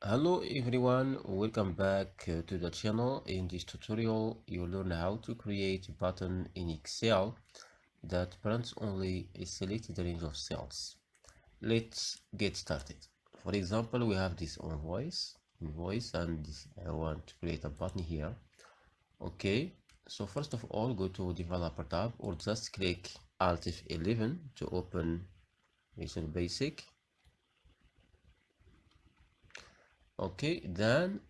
Hello everyone, welcome back to the channel. In this tutorial, you'll learn how to create a button in Excel that prints only a selected range of cells. Let's get started. For example, we have this invoice, and I want to create a button here. Okay, so first of all, go to Developer tab or just click Alt F11 to open Visual Basic. Okay, then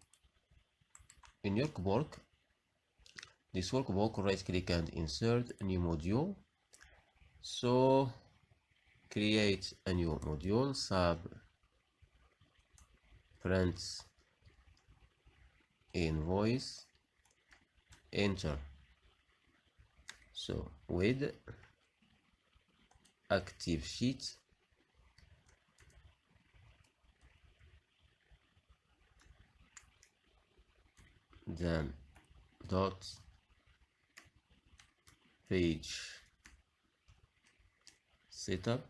in your workbook, right click and insert a new module. So create a new module, sub prints invoice, enter. So with active sheet, then dot page setup,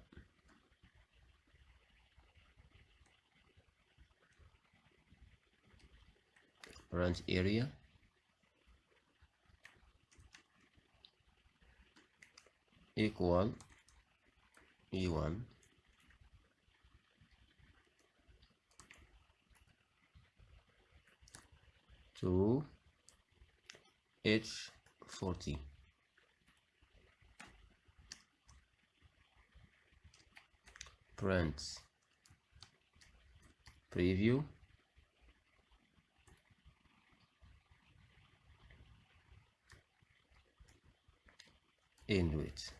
print area, equal E1 to H40. Print preview, end it.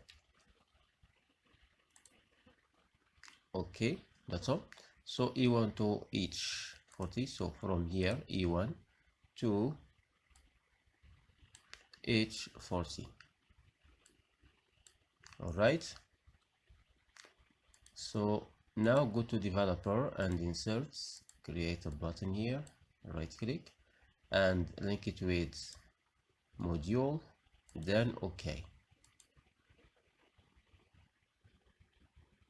Okay, that's all. So E1 to H40, so from here E1 to H40. All right, so now go to developer and insert, create a button here, right click and link it with module, then okay.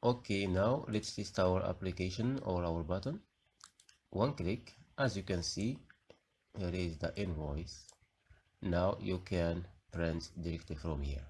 Okay, now let's test our application or our button. One click, as you can see, here is the invoice. Now you can print directly from here.